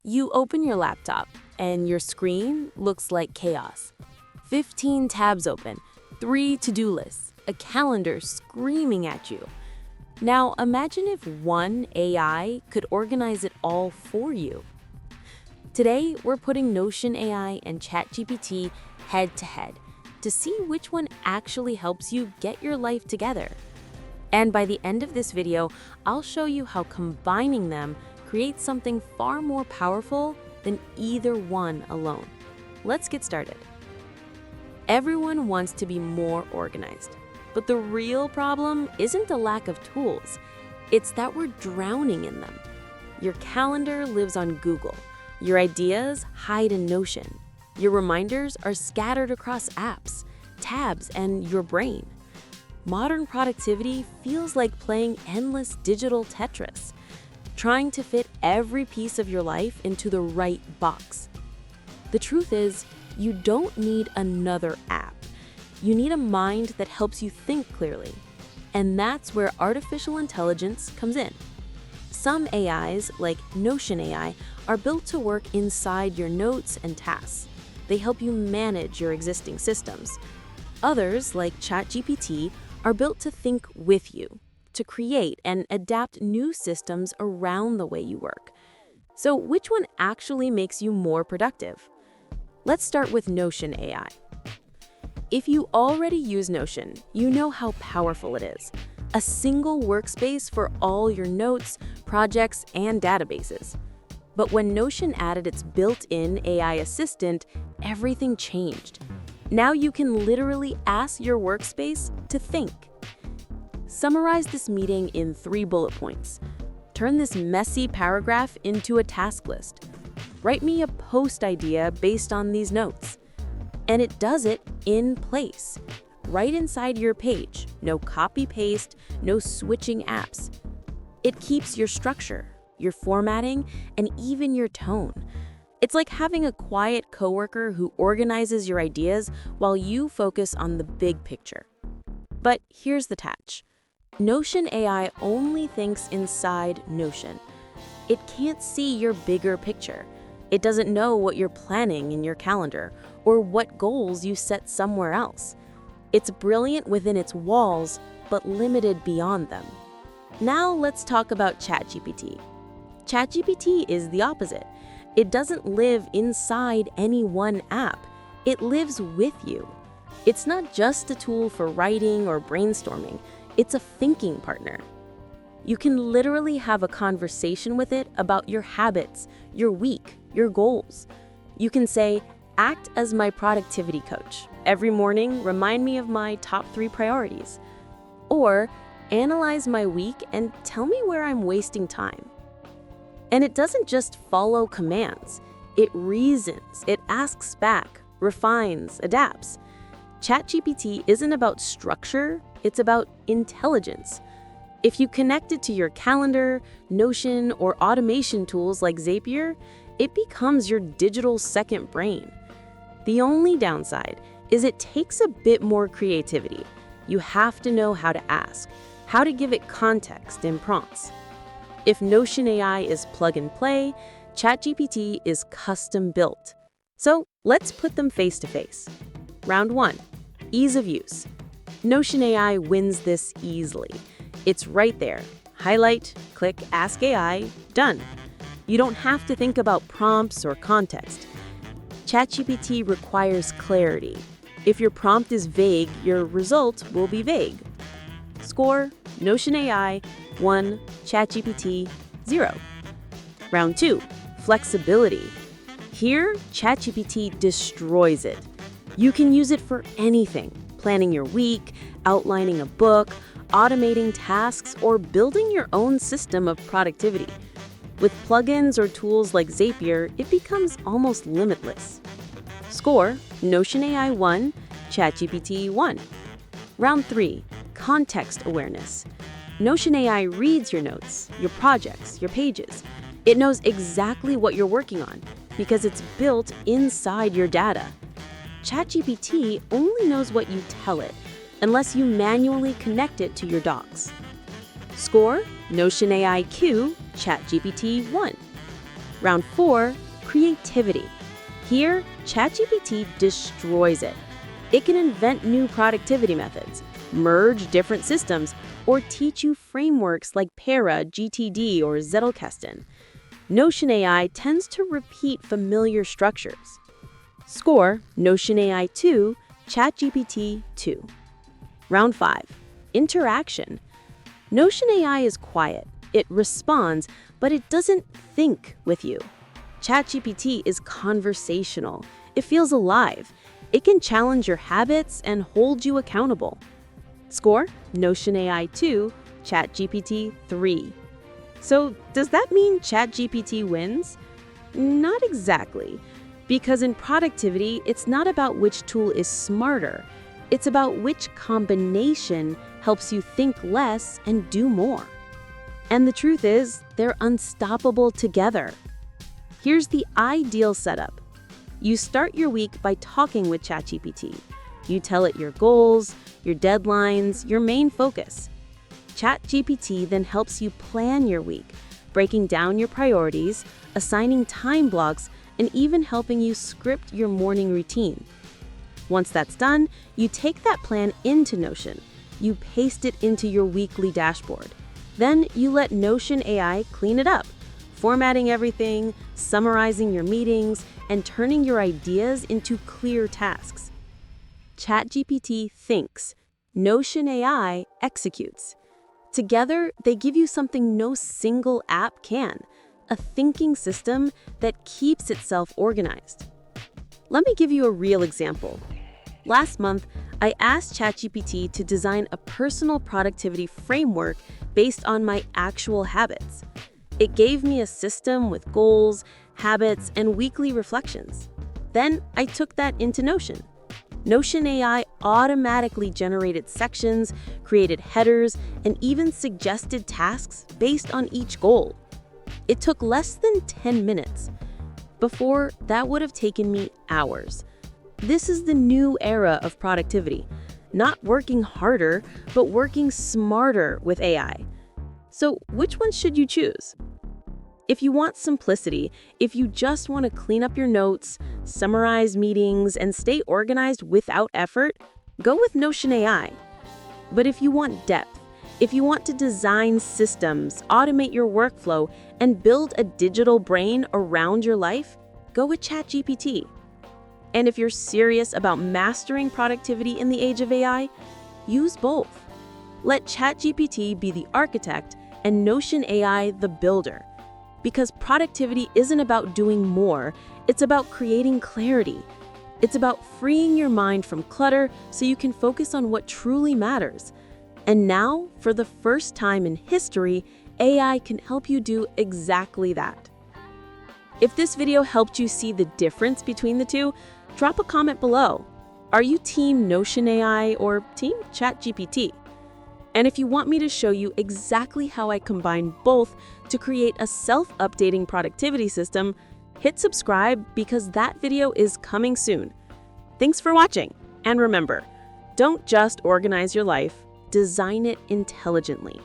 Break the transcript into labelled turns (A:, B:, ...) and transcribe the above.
A: You open your laptop, and your screen looks like chaos. 15 tabs open, 3 to-do lists, a calendar screaming at you. Now imagine if one AI could organize it all for you. Today, we're putting Notion AI and ChatGPT head-to-head to see which one actually helps you get your life together. And by the end of this video, I'll show you how combining them creates something far more powerful than either one alone. Let's get started. Everyone wants to be more organized, but the real problem isn't the lack of tools. It's that we're drowning in them. Your calendar lives on Google. Your ideas hide in Notion. Your reminders are scattered across apps, tabs, and your brain. Modern productivity feels like playing endless digital Tetris, trying to fit every piece of your life into the right box. The truth is, you don't need another app. You need a mind that helps you think clearly. And that's where artificial intelligence comes in. Some AIs, like Notion AI, are built to work inside your notes and tasks. They help you manage your existing systems. Others, like ChatGPT, are built to think with you, to create and adapt new systems around the way you work. So which one actually makes you more productive? Let's start with Notion AI. If you already use Notion, you know how powerful it is. A single workspace for all your notes, projects, and databases. But when Notion added its built-in AI assistant, everything changed. Now you can literally ask your workspace to think. Summarize this meeting in 3 bullet points. Turn this messy paragraph into a task list. Write me a post idea based on these notes. And it does it in place, right inside your page. No copy-paste, no switching apps. It keeps your structure, your formatting, and even your tone. It's like having a quiet coworker who organizes your ideas while you focus on the big picture. But here's the catch. Notion AI only thinks inside Notion. It can't see your bigger picture. It doesn't know what you're planning in your calendar or what goals you set somewhere else. It's brilliant within its walls, but limited beyond them. Now let's talk about ChatGPT. ChatGPT is the opposite. It doesn't live inside any one app. It lives with you. It's not just a tool for writing or brainstorming. It's a thinking partner. You can literally have a conversation with it about your habits, your week, your goals. You can say, act as my productivity coach. Every morning, remind me of my top 3 priorities. Or analyze my week and tell me where I'm wasting time. And it doesn't just follow commands. It reasons, it asks back, refines, adapts. ChatGPT isn't about structure, it's about intelligence. If you connect it to your calendar, Notion, or automation tools like Zapier, it becomes your digital second brain. The only downside is it takes a bit more creativity. You have to know how to ask, how to give it context and prompts. If Notion AI is plug and play, ChatGPT is custom built. So let's put them face to face. Round 1, ease of use. Notion AI wins this easily. It's right there. Highlight, click Ask AI, done. You don't have to think about prompts or context. ChatGPT requires clarity. If your prompt is vague, your result will be vague. Score, Notion AI, 1, ChatGPT, 0. Round 2, flexibility. Here, ChatGPT destroys it. You can use it for anything, planning your week, outlining a book, automating tasks, or building your own system of productivity. With plugins or tools like Zapier, it becomes almost limitless. Score, Notion AI 1, ChatGPT 1. Round 3, context awareness. Notion AI reads your notes, your projects, your pages. It knows exactly what you're working on because it's built inside your data. ChatGPT only knows what you tell it, unless you manually connect it to your docs. Score, Notion AI Q, ChatGPT 1. Round 4, creativity. Here, ChatGPT destroys it. It can invent new productivity methods, merge different systems, or teach you frameworks like Para, GTD, or Zettelkasten. Notion AI tends to repeat familiar structures. Score, Notion AI 2, ChatGPT 2. Round 5, interaction. Notion AI is quiet. It responds, but it doesn't think with you. ChatGPT is conversational. It feels alive. It can challenge your habits and hold you accountable. Score, Notion AI 2, ChatGPT 3. So does that mean ChatGPT wins? Not exactly, because in productivity, it's not about which tool is smarter. It's about which combination helps you think less and do more. And the truth is, they're unstoppable together. Here's the ideal setup. You start your week by talking with ChatGPT. You tell it your goals, your deadlines, your main focus. ChatGPT then helps you plan your week, breaking down your priorities, assigning time blocks, and even helping you script your morning routine. Once that's done, you take that plan into Notion. You paste it into your weekly dashboard. Then you let Notion AI clean it up, formatting everything, summarizing your meetings, and turning your ideas into clear tasks. ChatGPT thinks, Notion AI executes. Together, they give you something no single app can, a thinking system that keeps itself organized. Let me give you a real example. Last month, I asked ChatGPT to design a personal productivity framework based on my actual habits. It gave me a system with goals, habits, and weekly reflections. Then I took that into Notion. Notion AI automatically generated sections, created headers, and even suggested tasks based on each goal. It took less than 10 minutes. Before, that would have taken me hours. This is the new era of productivity. Not working harder, but working smarter with AI. So which one should you choose? If you want simplicity, if you just want to clean up your notes, summarize meetings, and stay organized without effort, go with Notion AI. But if you want depth, if you want to design systems, automate your workflow, and build a digital brain around your life, go with ChatGPT. And if you're serious about mastering productivity in the age of AI, use both. Let ChatGPT be the architect and Notion AI the builder. Because productivity isn't about doing more, it's about creating clarity. It's about freeing your mind from clutter so you can focus on what truly matters. And now, for the first time in history, AI can help you do exactly that. If this video helped you see the difference between the two, drop a comment below. Are you Team Notion AI or Team ChatGPT? And if you want me to show you exactly how I combine both to create a self-updating productivity system, hit subscribe because that video is coming soon. Thanks for watching, and remember, don't just organize your life, design it intelligently.